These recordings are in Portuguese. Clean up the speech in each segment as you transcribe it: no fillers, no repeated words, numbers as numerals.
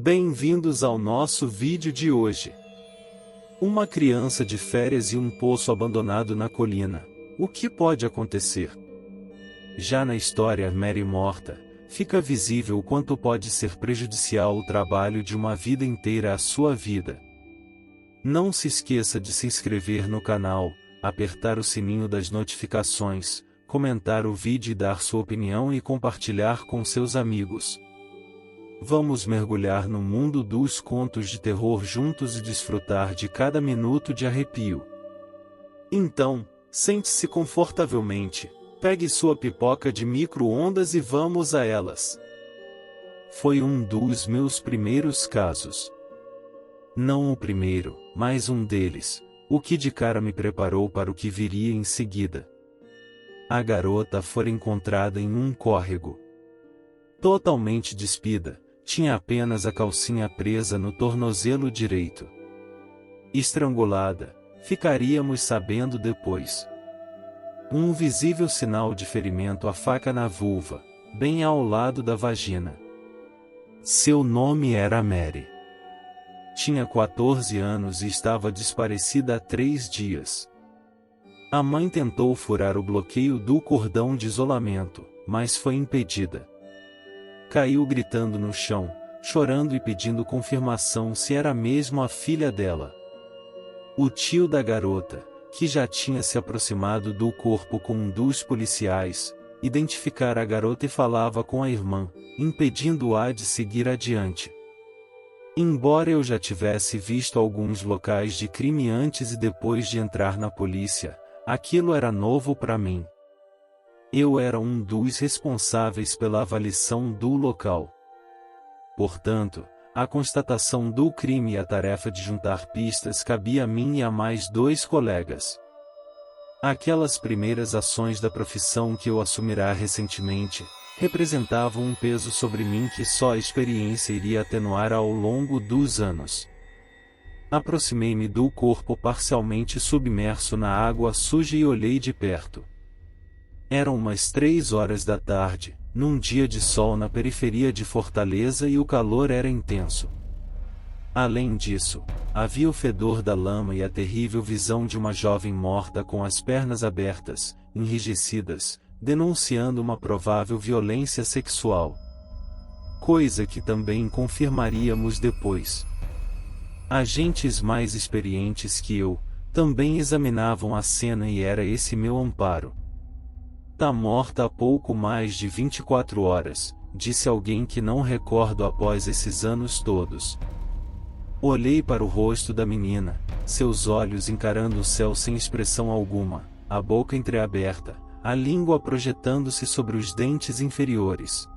Bem-vindos ao nosso vídeo de hoje. Uma criança de férias e um poço abandonado na colina. O que pode acontecer? Já na história Mary morta, fica visível o quanto pode ser prejudicial o trabalho de uma vida inteira à sua vida. Não se esqueça de se inscrever no canal, apertar o sininho das notificações, comentar o vídeo e dar sua opinião e compartilhar com seus amigos. Vamos mergulhar no mundo dos contos de terror juntos e desfrutar de cada minuto de arrepio. Então, sente-se confortavelmente, pegue sua pipoca de micro-ondas e vamos a elas. Foi um dos meus primeiros casos. Não o primeiro, mas um deles, o que de cara me preparou para o que viria em seguida. A garota fora encontrada em um córrego. Totalmente despida, tinha apenas a calcinha presa no tornozelo direito. Estrangulada, ficaríamos sabendo depois. Um visível sinal de ferimento à faca na vulva, bem ao lado da vagina. Seu nome era Mary. Tinha 14 anos e estava desaparecida há 3 dias. A mãe tentou furar o bloqueio do cordão de isolamento, mas foi impedida. Caiu gritando no chão, chorando e pedindo confirmação se era mesmo a filha dela. O tio da garota, que já tinha se aproximado do corpo com um dos policiais, identificara a garota e falava com a irmã, impedindo-a de seguir adiante. Embora eu já tivesse visto alguns locais de crime antes e depois de entrar na polícia, aquilo era novo para mim. Eu era um dos responsáveis pela avaliação do local. Portanto, a constatação do crime e a tarefa de juntar pistas cabia a mim e a mais 2 colegas. Aquelas primeiras ações da profissão que eu assumirá recentemente, representavam um peso sobre mim que só a experiência iria atenuar ao longo dos anos. Aproximei-me do corpo parcialmente submerso na água suja e olhei de perto. Eram umas 3 horas da tarde, num dia de sol na periferia de Fortaleza e o calor era intenso. Além disso, havia o fedor da lama e a terrível visão de uma jovem morta com as pernas abertas, enrijecidas, denunciando uma provável violência sexual. Coisa que também confirmaríamos depois. Agentes mais experientes que eu, também examinavam a cena e era esse meu amparo. Tá morta há pouco mais de 24 horas, disse alguém que não recordo após esses anos todos. Olhei para o rosto da menina, seus olhos encarando o céu sem expressão alguma, a boca entreaberta, a língua projetando-se sobre os dentes inferiores.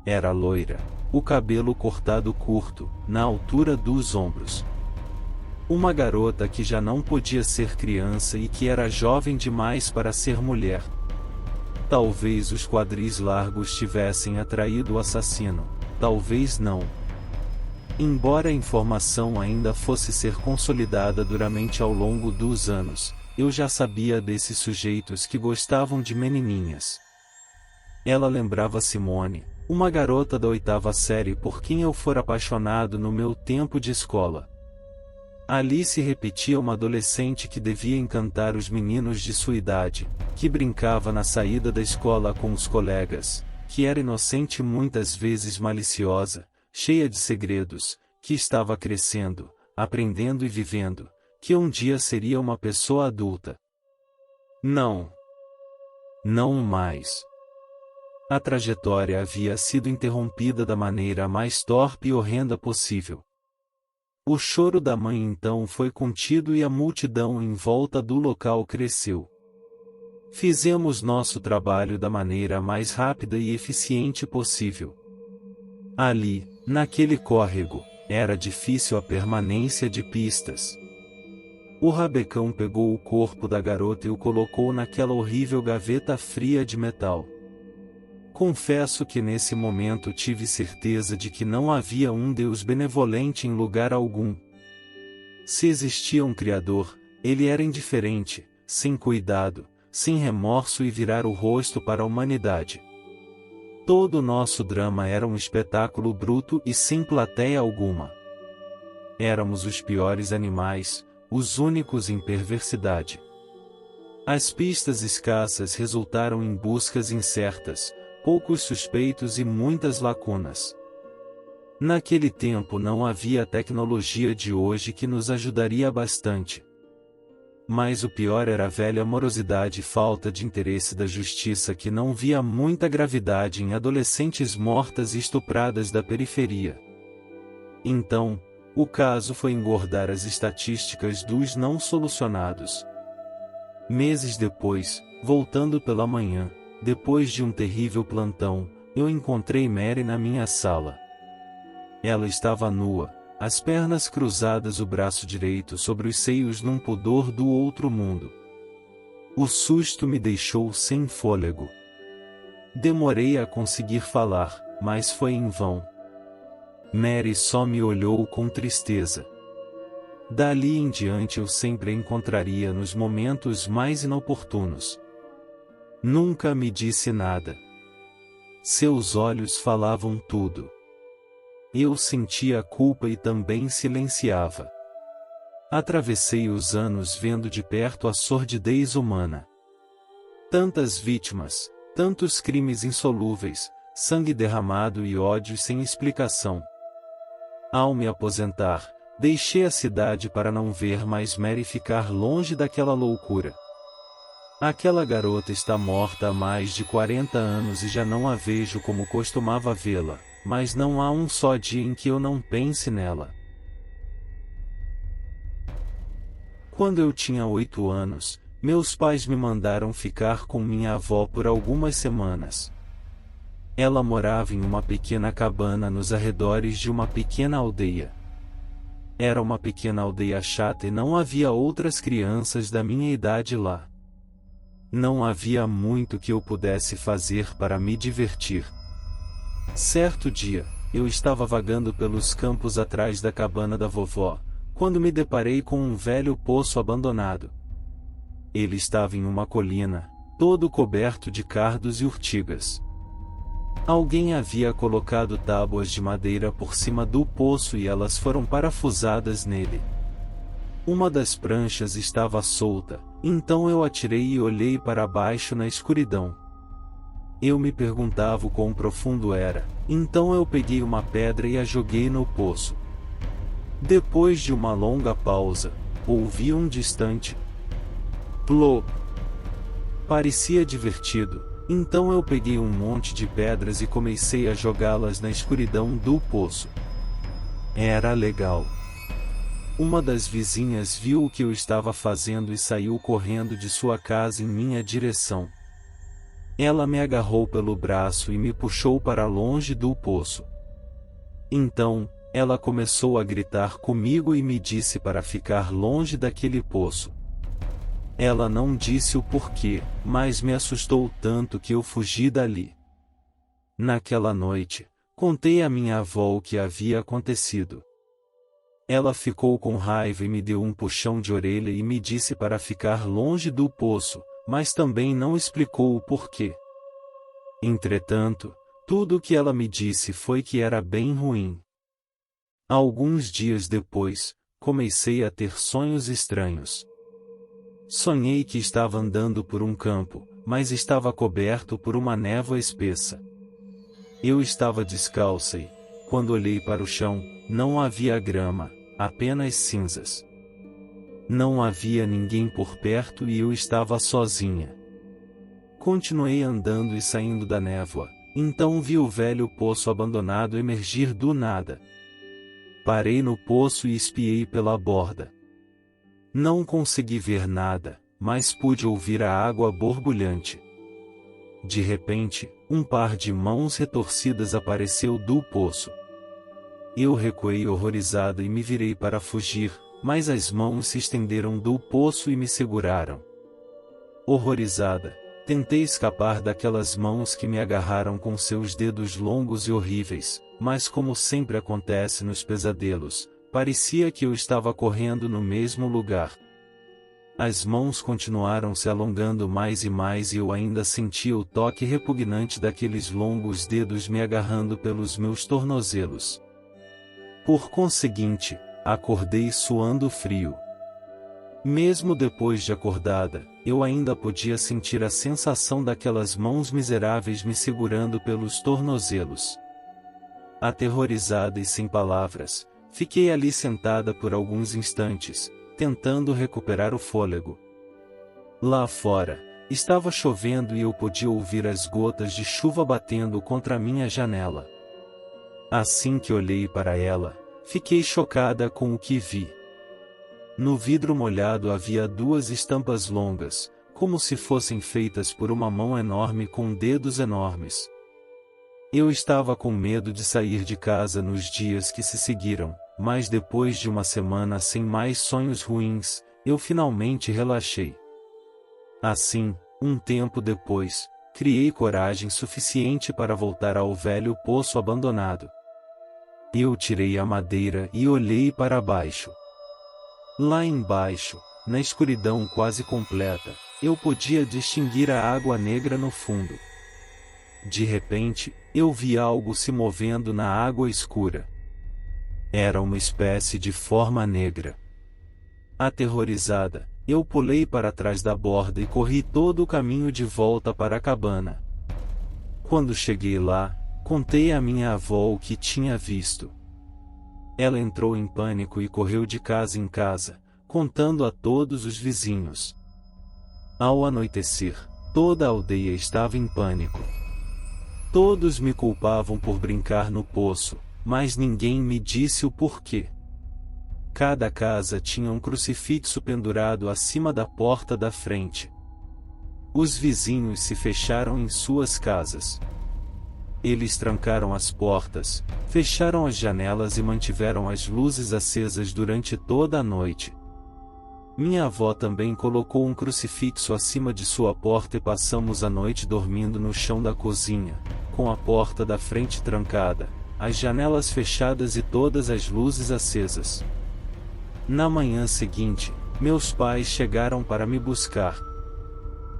Era loira, o cabelo cortado curto, na altura dos ombros. Uma garota que já não podia ser criança e que era jovem demais para ser mulher. Talvez os quadris largos tivessem atraído o assassino, talvez não. Embora a informação ainda fosse ser consolidada duramente ao longo dos anos, eu já sabia desses sujeitos que gostavam de menininhas. Ela lembrava Simone, uma garota da 8ª série por quem eu fora apaixonado no meu tempo de escola. Ali se repetia uma adolescente que devia encantar os meninos de sua idade, que brincava na saída da escola com os colegas, que era inocente e muitas vezes maliciosa, cheia de segredos, que estava crescendo, aprendendo e vivendo, que um dia seria uma pessoa adulta. Não. Não mais. A trajetória havia sido interrompida da maneira mais torpe e horrenda possível. O choro da mãe então foi contido e a multidão em volta do local cresceu. Fizemos nosso trabalho da maneira mais rápida e eficiente possível. Ali, naquele córrego, era difícil a permanência de pistas. O rabecão pegou o corpo da garota e o colocou naquela horrível gaveta fria de metal. Confesso que nesse momento tive certeza de que não havia um Deus benevolente em lugar algum. Se existia um Criador, ele era indiferente, sem cuidado, sem remorso e virar o rosto para a humanidade. Todo o nosso drama era um espetáculo bruto e sem plateia alguma. Éramos os piores animais, os únicos em perversidade. As pistas escassas resultaram em buscas incertas, poucos suspeitos e muitas lacunas. Naquele tempo não havia a tecnologia de hoje que nos ajudaria bastante. Mas o pior era a velha morosidade e falta de interesse da justiça que não via muita gravidade em adolescentes mortas e estupradas da periferia. Então, o caso foi engordar as estatísticas dos não solucionados. Meses depois, voltando pela manhã, depois de um terrível plantão, eu encontrei Mary na minha sala. Ela estava nua, as pernas cruzadas, o braço direito sobre os seios num pudor do outro mundo. O susto me deixou sem fôlego. Demorei a conseguir falar, mas foi em vão. Mary só me olhou com tristeza. Dali em diante eu sempre a encontraria nos momentos mais inoportunos. Nunca me disse nada. Seus olhos falavam tudo. Eu sentia a culpa e também silenciava. Atravessei os anos vendo de perto a sordidez humana. Tantas vítimas, tantos crimes insolúveis, sangue derramado e ódio sem explicação. Ao me aposentar, deixei a cidade para não ver mais Mary, ficar longe daquela loucura. Aquela garota está morta há mais de 40 anos e já não a vejo como costumava vê-la, mas não há um só dia em que eu não pense nela. Quando eu tinha 8 anos, meus pais me mandaram ficar com minha avó por algumas semanas. Ela morava em uma pequena cabana nos arredores de uma pequena aldeia. Era uma pequena aldeia chata e não havia outras crianças da minha idade lá. Não havia muito que eu pudesse fazer para me divertir. Certo dia, eu estava vagando pelos campos atrás da cabana da vovó, quando me deparei com um velho poço abandonado. Ele estava em uma colina, todo coberto de cardos e urtigas. Alguém havia colocado tábuas de madeira por cima do poço e elas foram parafusadas nele. Uma das pranchas estava solta, então eu atirei e olhei para baixo na escuridão. Eu me perguntava o quão profundo era, então eu peguei uma pedra e a joguei no poço. Depois de uma longa pausa, ouvi um distante plop. Parecia divertido. Então eu peguei um monte de pedras e comecei a jogá-las na escuridão do poço. Era legal. Uma das vizinhas viu o que eu estava fazendo e saiu correndo de sua casa em minha direção. Ela me agarrou pelo braço e me puxou para longe do poço. Então, ela começou a gritar comigo e me disse para ficar longe daquele poço. Ela não disse o porquê, mas me assustou tanto que eu fugi dali. Naquela noite, contei à minha avó o que havia acontecido. Ela ficou com raiva e me deu um puxão de orelha e me disse para ficar longe do poço, mas também não explicou o porquê. Entretanto, tudo o que ela me disse foi que era bem ruim. Alguns dias depois, comecei a ter sonhos estranhos. Sonhei que estava andando por um campo, mas estava coberto por uma névoa espessa. Eu estava descalça e, quando olhei para o chão, não havia grama, apenas cinzas. Não havia ninguém por perto e eu estava sozinha. Continuei andando e saindo da névoa, então vi o velho poço abandonado emergir do nada. Parei no poço e espiei pela borda. Não consegui ver nada, mas pude ouvir a água borbulhante. De repente, um par de mãos retorcidas apareceu do poço. Eu recuei horrorizada e me virei para fugir, mas as mãos se estenderam do poço e me seguraram. Horrorizada, tentei escapar daquelas mãos que me agarraram com seus dedos longos e horríveis, mas como sempre acontece nos pesadelos, parecia que eu estava correndo no mesmo lugar. As mãos continuaram se alongando mais e mais e eu ainda sentia o toque repugnante daqueles longos dedos me agarrando pelos meus tornozelos. Por conseguinte, acordei suando frio. Mesmo depois de acordada, eu ainda podia sentir a sensação daquelas mãos miseráveis me segurando pelos tornozelos. Aterrorizada e sem palavras, fiquei ali sentada por alguns instantes, tentando recuperar o fôlego. Lá fora, estava chovendo e eu podia ouvir as gotas de chuva batendo contra a minha janela. Assim que olhei para ela, fiquei chocada com o que vi. No vidro molhado havia duas estampas longas, como se fossem feitas por uma mão enorme com dedos enormes. Eu estava com medo de sair de casa nos dias que se seguiram, mas depois de uma semana sem mais sonhos ruins, eu finalmente relaxei. Assim, um tempo depois, criei coragem suficiente para voltar ao velho poço abandonado. Eu tirei a madeira e olhei para baixo. Lá embaixo, na escuridão quase completa, eu podia distinguir a água negra no fundo. De repente, eu vi algo se movendo na água escura. Era uma espécie de forma negra. Aterrorizada, eu pulei para trás da borda e corri todo o caminho de volta para a cabana. Quando cheguei lá, contei à minha avó o que tinha visto. Ela entrou em pânico e correu de casa em casa, contando a todos os vizinhos. Ao anoitecer, toda a aldeia estava em pânico. Todos me culpavam por brincar no poço, mas ninguém me disse o porquê. Cada casa tinha um crucifixo pendurado acima da porta da frente. Os vizinhos se fecharam em suas casas. Eles trancaram as portas, fecharam as janelas e mantiveram as luzes acesas durante toda a noite. Minha avó também colocou um crucifixo acima de sua porta e passamos a noite dormindo no chão da cozinha, com a porta da frente trancada, as janelas fechadas e todas as luzes acesas. Na manhã seguinte, meus pais chegaram para me buscar.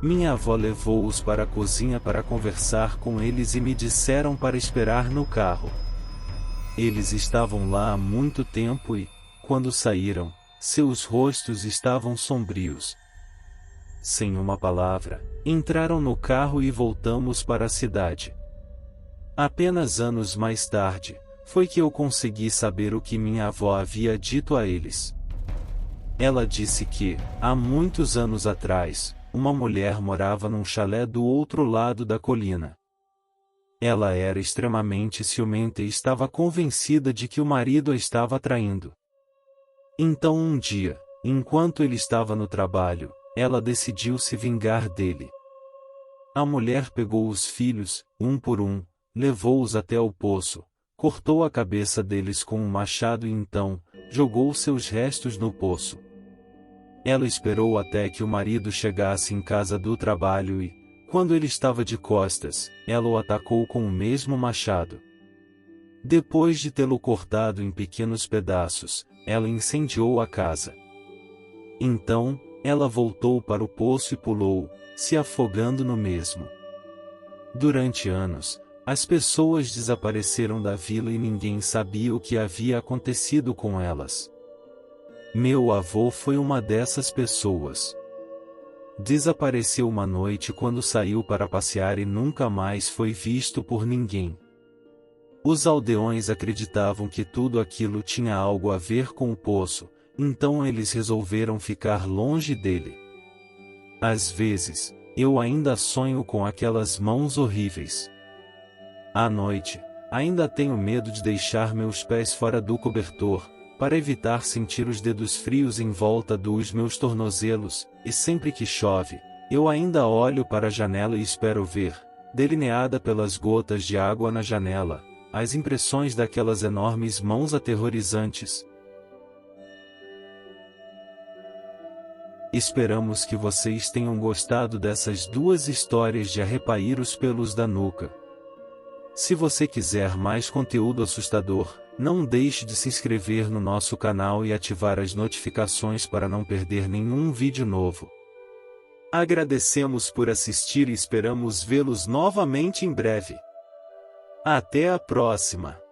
Minha avó levou-os para a cozinha para conversar com eles e me disseram para esperar no carro. Eles estavam lá há muito tempo e, quando saíram, seus rostos estavam sombrios. Sem uma palavra, entraram no carro e voltamos para a cidade. Apenas anos mais tarde, foi que eu consegui saber o que minha avó havia dito a eles. Ela disse que, há muitos anos atrás, uma mulher morava num chalé do outro lado da colina. Ela era extremamente ciumenta e estava convencida de que o marido a estava traindo. Então um dia, enquanto ele estava no trabalho, ela decidiu se vingar dele. A mulher pegou os filhos, um por um, levou-os até o poço, cortou a cabeça deles com um machado e então, jogou seus restos no poço. Ela esperou até que o marido chegasse em casa do trabalho e, quando ele estava de costas, ela o atacou com o mesmo machado. Depois de tê-lo cortado em pequenos pedaços, ela incendiou a casa. Então, ela voltou para o poço e pulou, se afogando no mesmo. Durante anos, as pessoas desapareceram da vila e ninguém sabia o que havia acontecido com elas. Meu avô foi uma dessas pessoas. Desapareceu uma noite quando saiu para passear e nunca mais foi visto por ninguém. Os aldeões acreditavam que tudo aquilo tinha algo a ver com o poço, então eles resolveram ficar longe dele. Às vezes, eu ainda sonho com aquelas mãos horríveis. À noite, ainda tenho medo de deixar meus pés fora do cobertor, para evitar sentir os dedos frios em volta dos meus tornozelos, e sempre que chove, eu ainda olho para a janela e espero ver, delineada pelas gotas de água na janela, as impressões daquelas enormes mãos aterrorizantes. Esperamos que vocês tenham gostado dessas duas histórias de arrepair os pelos da nuca. Se você quiser mais conteúdo assustador, Não deixe de se inscrever no nosso canal e ativar as notificações para não perder nenhum vídeo novo. Agradecemos por assistir e esperamos vê-los novamente em breve. Até a próxima!